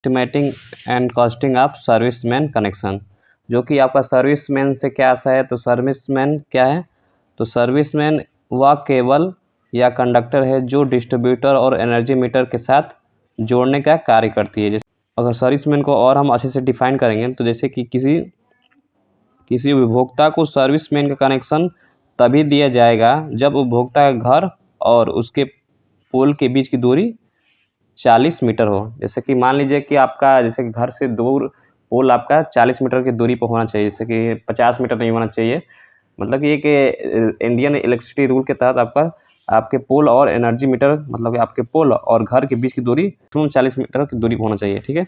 Estimating and costing of serviceman connection, जो कि आपका सर्विसमैन से क्या आता है। तो सर्विसमैन क्या है, तो सर्विसमैन वह केबल या कंडक्टर है जो डिस्ट्रीब्यूटर और एनर्जी मीटर के साथ जोड़ने का कार्य करती है। जैसे अगर सर्विसमैन को और हम अच्छे से डिफाइन करेंगे तो जैसे कि किसी उपभोक्ता को सर्विसमैन का कनेक्शन तभी दिया जाएगा जब उपभोक्ता का घर और उसके पोल के बीच की दूरी 40 मीटर हो। जैसे कि मान लीजिए कि आपका जैसे कि घर से दूर पोल आपका 40 मीटर की दूरी पर होना चाहिए, जैसे कि 50 मीटर नहीं होना चाहिए। मतलब कि एक इंडियन इलेक्ट्रिसिटी रूल के तहत आपके पोल और एनर्जी मीटर, मतलब कि आपके पोल और घर के बीच की दूरी 40 मीटर की दूरी पर होना चाहिए, ठीक है।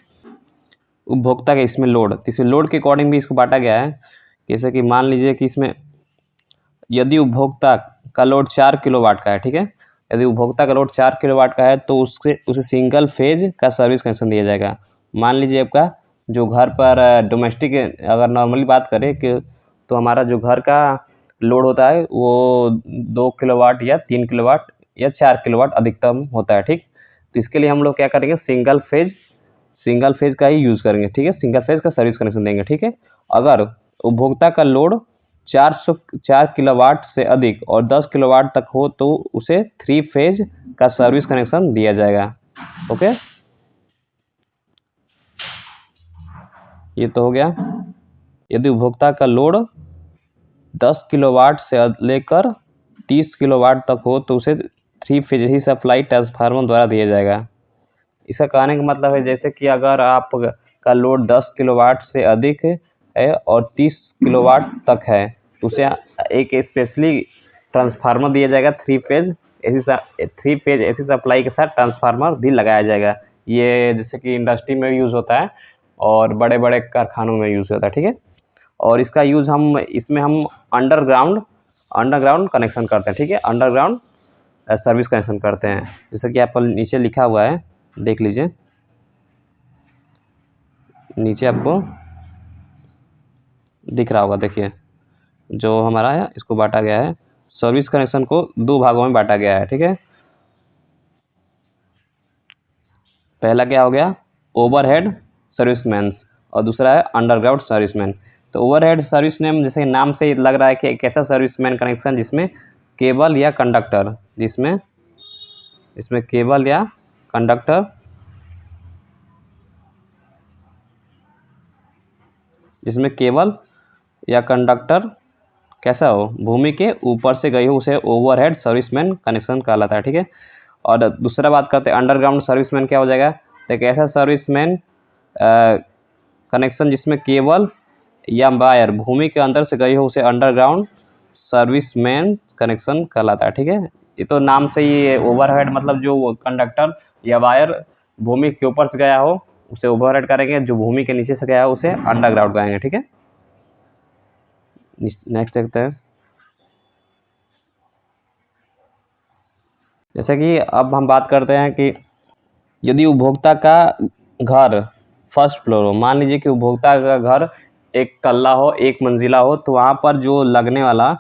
उपभोक्ता के इसमें लोड, इसे लोड के अकॉर्डिंग भी इसको बांटा गया है। जैसे कि मान लीजिए कि इसमें यदि उपभोक्ता का लोड 4 किलोवाट का है, ठीक है, यदि उपभोक्ता का लोड 4 किलोवाट का है तो उसे सिंगल फेज का सर्विस कनेक्शन दिया जाएगा। मान लीजिए आपका जो घर पर डोमेस्टिक अगर नॉर्मली बात करें कि तो हमारा जो घर का लोड होता है वो 2 किलोवाट या 3 किलोवाट या 4 किलोवाट अधिकतम होता है, ठीक। तो इसके लिए हम लोग क्या करेंगे, सिंगल फेज का ही यूज़ करेंगे, ठीक है, सिंगल फेज का सर्विस कनेक्शन देंगे, ठीक है। अगर उपभोक्ता का लोड 4 किलोवाट से अधिक और 10 किलोवाट तक हो तो उसे 3 फेज का सर्विस कनेक्शन दिया जाएगा। ओके, ये तो हो गया। यदि उपभोक्ता का लोड 10 किलोवाट से लेकर 30 किलोवाट तक हो तो उसे 3 फेज ही सप्लाई ट्रांसफार्मर द्वारा दिया जाएगा। इसका कहने का मतलब है जैसे कि अगर आप का लोड 10 किलोवाट से अधिक है और 30 किलोवाट तक है तो उसे एक स्पेशली ट्रांसफार्मर दिया जाएगा, 3 फेज एसी सप्लाई के साथ ट्रांसफार्मर भी लगाया जाएगा। ये जैसे कि इंडस्ट्री में यूज़ होता है और बड़े बड़े कारखानों में यूज़ होता है, ठीक है। और इसका यूज़ इसमें हम अंडरग्राउंड कनेक्शन करते हैं, ठीक है, अंडरग्राउंड सर्विस कनेक्शन करते हैं। जैसे कि आप नीचे लिखा हुआ है, देख लीजिए, नीचे आपको दिख रहा होगा, देखिए जो हमारा है इसको बांटा गया है, सर्विस कनेक्शन को 2 भागों में बांटा गया है, ठीक है। पहला क्या हो गया, ओवरहेड सर्विसमैन, और दूसरा है अंडरग्राउंड सर्विसमैन। तो ओवरहेड सर्विसमैन जैसे नाम से ही लग रहा है कि एक ऐसा सर्विसमैन कनेक्शन जिसमें केबल या कंडक्टर इसमें केबल या कंडक्टर जिसमें केबल या कंडक्टर कैसा हो, भूमि के ऊपर से गई हो, उसे ओवरहेड सर्विसमैन कनेक्शन कहलाता है, ठीक है। और दूसरा बात करते हैं अंडरग्राउंड सर्विसमैन क्या हो जाएगा, तो एक ऐसा सर्विसमैन कनेक्शन जिसमें केबल या वायर भूमि के अंदर से गई हो उसे अंडरग्राउंड सर्विसमैन कनेक्शन कहलाता है, ठीक है। ये तो नाम से ही ओवरहेड मतलब जो कंडक्टर या वायर भूमि के ऊपर से गया हो उसे ओवरहेड करेंगे, जो भूमि के नीचे से गया हो उसे अंडरग्राउंड कहेंगे, ठीक है। नेक्स्ट देखते हैं, जैसे कि अब हम बात करते हैं कि यदि उपभोक्ता का घर फर्स्ट फ्लोर हो, मान लीजिए कि उपभोक्ता का घर एक तल्ला हो, एक मंजिला हो, तो वहाँ पर जो लगने वाला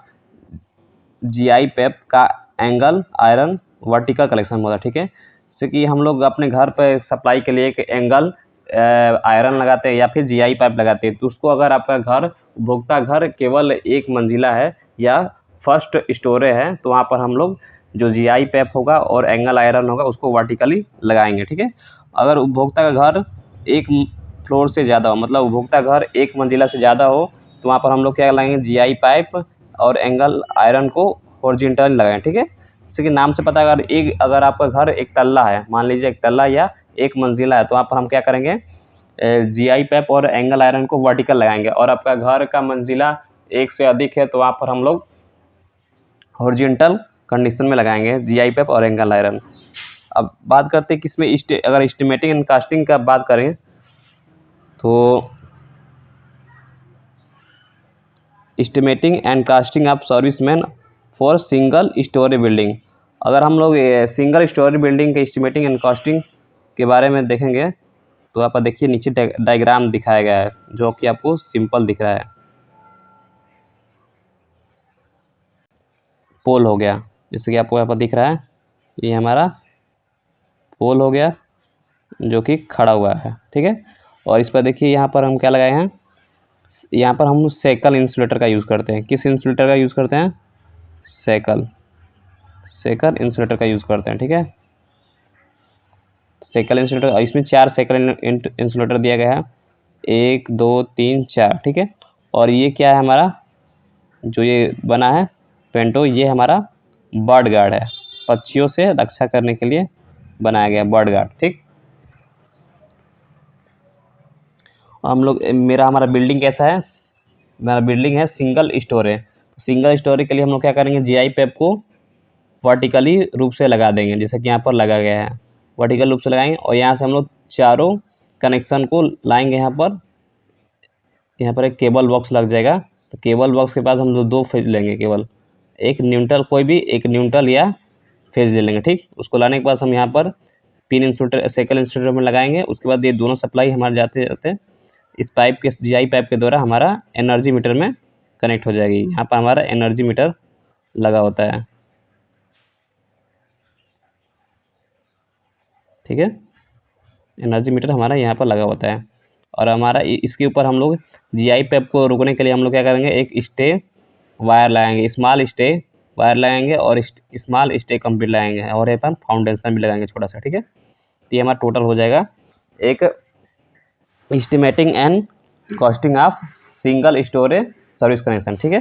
जीआई पैप का एंगल आयरन वर्टिकल कलेक्शन होता है, ठीक है। जैसे कि हम लोग अपने घर पर सप्लाई के लिए एक एंगल आयरन लगाते हैं या फिर जीआई पाइप लगाते हैं, तो उसको अगर आपका घर उपभोक्ता घर केवल एक मंजिला है या फर्स्ट स्टोरे है तो वहाँ पर हम लोग जो जीआई पैप होगा और एंगल आयरन होगा उसको वर्टिकली लगाएंगे, ठीक है। अगर उपभोक्ता का घर एक फ्लोर से ज़्यादा हो, मतलब उपभोक्ता घर एक मंजिला से ज़्यादा हो, तो वहाँ पर हम लोग क्या लगाएंगे, जीआई पाइप और एंगल आयरन को हॉरिजॉन्टल लगाएं, ठीक है। जैसे कि नाम से पता है अगर आपका घर एक तल्ला है, मान लीजिए एक तल्ला या एक मंजिला है, तो वहाँ पर हम क्या करेंगे, जीआई पैप और एंगल आयरन को वर्टिकल लगाएंगे। और आपका घर का मंजिला एक से अधिक है तो वहाँ पर हम लोग हॉरिजॉन्टल कंडीशन में लगाएंगे जीआई पैप और एंगल आयरन। अब बात करते हैं कि इसमें अगर एस्टिमेटिंग एंड कास्टिंग का बात करें तो estimating and casting of serviceman for single storey building. अगर हम लोग सिंगल स्टोरी बिल्डिंग के एस्टिमेटिंग एंड कास्टिंग के बारे में देखेंगे तो आप देखिए नीचे डायग्राम दिखाया गया है जो कि आपको सिंपल दिख रहा है। पोल हो गया, जैसे कि आपको यहाँ पर दिख रहा है, ये हमारा पोल हो गया, जो कि खड़ा हुआ है, ठीक है। और इस पर देखिए यहाँ पर हम क्या लगाए हैं, यहाँ पर हम सेकल इंसुलेटर का यूज़ करते हैं। किस इंसुलेटर का यूज़ करते हैं? सेकल इंसुलेटर का यूज़ करते हैं, ठीक है। सेकल इंसुलेटर, इसमें 4 सेकल इंसुलेटर दिया गया है, 1 2 3 4, ठीक है। और ये क्या है हमारा, जो ये बना है पेंटो, ये हमारा बर्ड गार्ड है, पक्षियों से रक्षा करने के लिए बनाया गया बर्ड गार्ड, ठीक। हम लोग हमारा बिल्डिंग कैसा है? हमारा बिल्डिंग है सिंगल स्टोरी। सिंगल स्टोरी के लिए हम लोग क्या करेंगे, जीआई पैप को वर्टिकली रूप से लगा देंगे, जैसे कि यहाँ पर लगा गया है, वर्टिकल रूप से लगाएंगे। और यहाँ से हम लोग चारों कनेक्शन को लाएंगे। यहाँ पर एक केबल बॉक्स लग जाएगा। तो केबल बॉक्स के पास हम लोग 2 फेज लेंगे केबल, एक न्यूट्रल, कोई भी एक न्यूट्रल या फेज ले लेंगे, ठीक। उसको लाने के बाद हम यहाँ पर पिन इंसुलेटर सेकल इंसुलेटर में लगाएंगे। उसके बाद ये दोनों सप्लाई हमारे जाते जाते इस पाइप के, जीआई पाइप के द्वारा हमारा एनर्जी मीटर में कनेक्ट हो जाएगी। यहाँ पर हमारा एनर्जी मीटर लगा होता है, ठीक है। एनर्जी मीटर हमारा यहाँ पर लगा होता है। और हमारा इसके ऊपर हम लोग जीआई पैप को रोकने के लिए हम लोग क्या करेंगे, एक स्टे वायर लगाएंगे, स्मॉल स्टे वायर लगाएंगे और स्मॉल स्टे कंप्लीट लगाएंगे, और यहाँ पर फाउंडेशन भी लगाएंगे छोटा सा, ठीक है। तो ये हमारा टोटल हो जाएगा एक estimating and costing of single storage service connection, ठीक है।